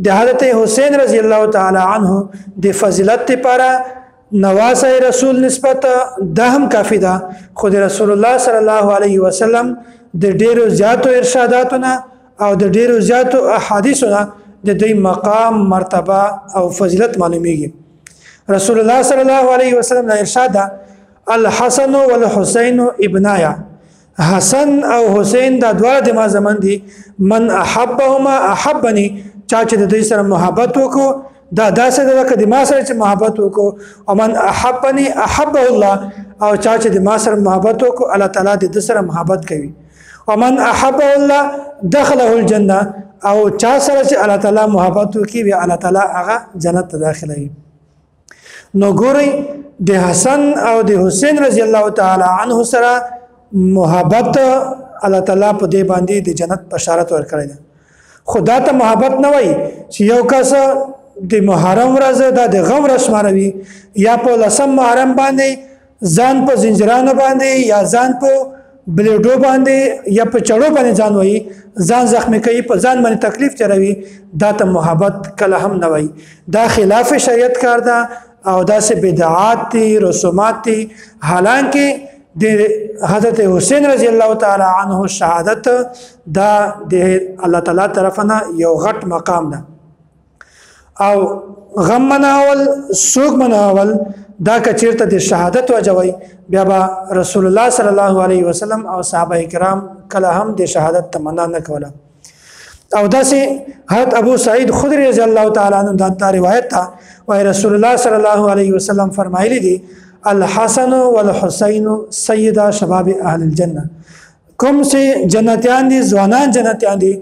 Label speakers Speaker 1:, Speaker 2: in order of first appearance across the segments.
Speaker 1: د حضرت حسین رضی الله تعالی عنہ د فضیلت لپاره نواسه رسول نسبت ده هم کافی ده. خود رسول الله صلی الله علیه وسلم د ډیرو زیاتو ارشاداتونه او د ډیرو زیاتو احادیثونه د دوی مقام مرتبه او فضیلت معلومیږي. رسول الله صلی الله علیه وسلم له ارشاد الحسن والحسین ابنایا، حسن او حسین دا دواړه د ما زمن دي. من احبهما احبني، چا چې د دوی سره محبت وکړو دا داسې ده که د ما سره چې محبت وکړو. او من احبني احبه الله، او چا چې د ما سره محبت وکړو الله تعالی د سره محبت کوي. ومن احبه الله دخله الجنه، او چا سره چې الله تعالی محبت وکړي بیا الله تعالی هغه جنت ته داخلوي. نو ګورئ د حسن او د حسین رضی الله تعالی عنه سره محبت الله تعالی په دې باندې د جنت بشارت ورکړی ده. خدا ته محبت نه وای چې یو کس د محرم ورځ د غم رسماروي یا په لسم محرم باندې ځان په زنجیرانو باندې یا ځان په بلیډو باندې یا په چړو باندې ځان وای ځان زخمی کوي په ځان باندې تکلیف چروي. دا ته محبت کله هم نه وای. دا خلاف شریعت کار ده او داسې بدعات دي رسومات دي. حالانکه د حضرت حسین رضی الله تعالی عنه شهادت دا د الله تعالی طرفنا یو غټ مقام ده. او غم مناول سوق مناول دا کچیرته د شهادت وجوي بیا با رسول الله صلی الله علیه وسلم او صحابه کرام کله هم د شهادت تمنا نه کوله. او داسې حضرت ابو سعید خدری رضی الله تعالی عنہ دا روایت تا وای رسول الله صلی الله علیه وسلم فرمایلی دي الحسن والحسین سیدا شباب اهل الجنه. کوم چې جنتیان دي ځوانان جنتیان دي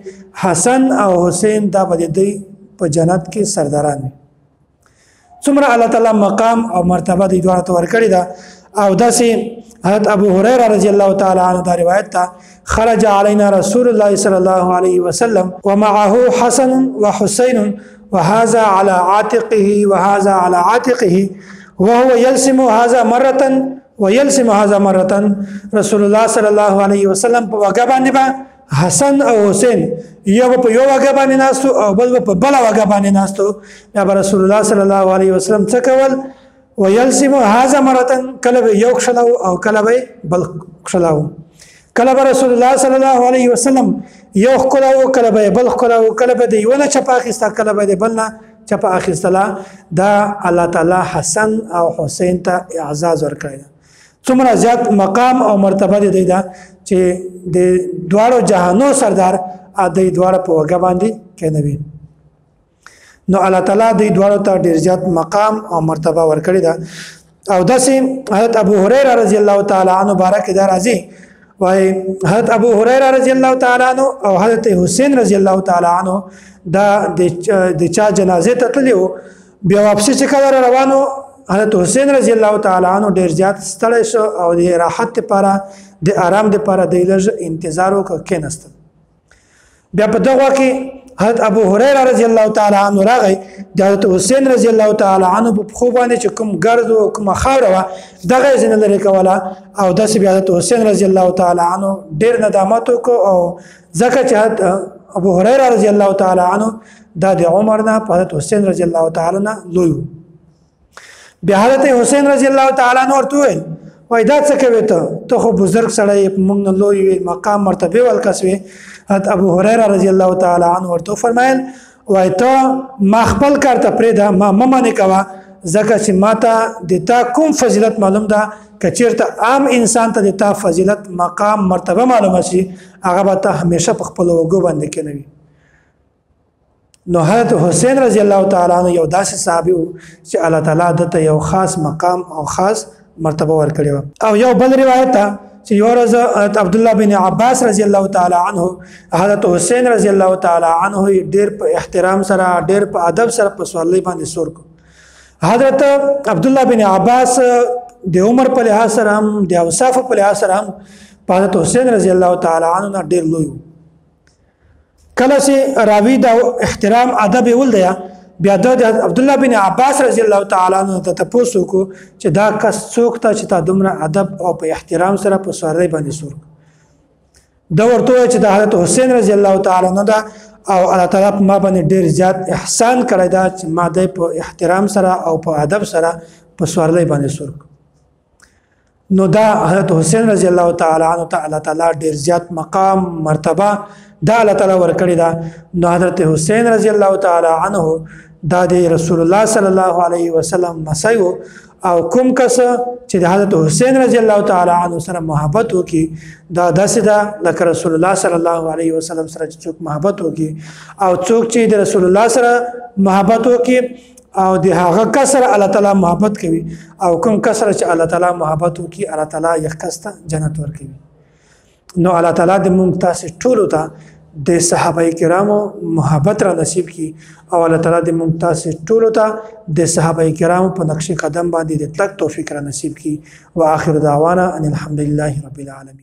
Speaker 1: حسن او حسین دا بدی په جنت کې سرداران دي. څومره الله تعالی مقام او مرتبه د دوه تور کړی دا. او داسې حضرت ابو هريره رضی الله تعالی عنه دا روایت تا خرج علينا رسول الله صلى الله عليه وسلم ومعه حسن وحسين وهذا على عاتقه وهذا على عاتقه وهو يلسم هذا مرة ويلسم هذا مرة. رسول الله صلى الله عليه وسلم په وګه باندې با حسن او حسین یو په یو وګه باندې ناستو او بل په بل وګه باندې ناستو. یا رسول الله صلی الله علیه وسلم څه کول ويلسم هذا مرة، کله یو خلاو او کله بل خلاو. کله رسول الله صلی الله علیه وسلم یو خلاو کله بل خلاو، کله به دی ونه چپا اخیستا کله به بلنا چپا اخیستلا. دا الله تعالی حسن او حسین ته اعزاز ورکړی. څومره زیات مقام او مرتبه دی دا چې د دواړو جهانو سردار د دواړو په وګه باندې کېنوي. نو الله تعالی د دواړو ته ډیر زیات مقام او مرتبه ورکړی دا. او داسې حضرت ابو هريره رضی الله تعالی عنه بارک دا راځي وای حضرت ابو هريره رضی الله تعالی عنه او حضرت حسین رضی الله تعالی عنه دا د چا جنازه ته تلو بیا واپسی چې کله روانو حضرت حسین رضی الله تعالی عنه ډیر زیات ستړی شو او د راحت لپاره د آرام لپاره د لږ انتظار وکړ. بیا په دغه کې حضرت ابو هريره رضی الله تعالی عنه راغی د حضرت حسین رضی الله تعالی عنه په خو باندې چې کوم ګرد او کوم خاور و دغه ځین لري کوله. او داسې بیا حضرت حسین رضی الله تعالی عنه ډیر ندامت وکړ او ځکه چې ابو هريره رضی الله تعالی عنه د عمر نه حضرت حسین رضی الله تعالی عنه لوی. بیا حضرت حسین رضی الله تعالی عنه ورته وای دا څه کوي ته خو بزرګ سړی موږ نه لوی مقام مرتبه ولکسوي. حضرت ابو هريره رضی الله تعالی عنه ورته فرمایل وای ته ما خپل کار ته پرېدا ما ممنه کوا ځکه چې ماته د تا کوم فضیلت معلوم ده کچیرته عام انسان ته د تا فضیلت مقام مرتبه معلومه شي هغه به ته همیشه په خپل وګو باندې کېنوي. نو حضرت حسین رضی الله تعالی عنه یو داسې صحابي وو چې الله تعالی دته یو خاص مقام او خاص مرتبه ورکړی. او یو بل روایت ته چې یو ورځ عبد الله بن عباس رضی الله تعالی عنه حضرت حسین رضی الله تعالی عنه ډیر په احترام سره ډیر په ادب سره په سوالۍ باندې سور کو. حضرت عبد الله بن عباس د عمر په لحاظ سره هم د اوصاف په لحاظ سره هم حضرت حسین رضی الله تعالی عنه ډیر لوی. کله چې راوی د احترام ادب ولدیا بیا د عبد الله بن عباس رضی الله تعالی عنہ ته تاسو کو چې دا کس څوک ته چې تا دومره ادب او په احترام سره په سوالۍ باندې سور دا ورته چې د حضرت حسین رضی الله تعالی عنہ دا او الله تعالی په ما باندې ډیر زیات احسان کړی دا چې ما د په احترام سره او په ادب سره په سوارلۍ باندې سور. نو دا حضرت حسین رضی الله تعالی عنہ ته الله تعالی ډیر زیات مقام مرتبه دا الله تعالی ورکړی دا. نو حضرت حسین رضی الله تعالی عنہ دا د رسول الله صلی الله علیه وسلم مسیو او کوم کس چې د حضرت حسین رضی الله تعالی عنہ سره محبت وکي دا داسې دا لکه رسول الله صلی الله علیه وسلم سره چې محبت وکي او څوک چې د رسول الله سره محبت وکي او د هغه کسر الله تعالی محبت کوي او کوم کسر چې الله تعالی محبت وکي الله تعالی یو کس ته جنت ورکوي. نو الله تعالی د مونږ تاسو ټول ته د صحابه کرامو محبت را نصیب کی او الله تعالی د مونږ تاسو ټول ته د صحابه کرامو په نقش قدم باندې د تلک توفیق را نصیب کی. واخر دعوانا ان الحمد لله رب العالمین.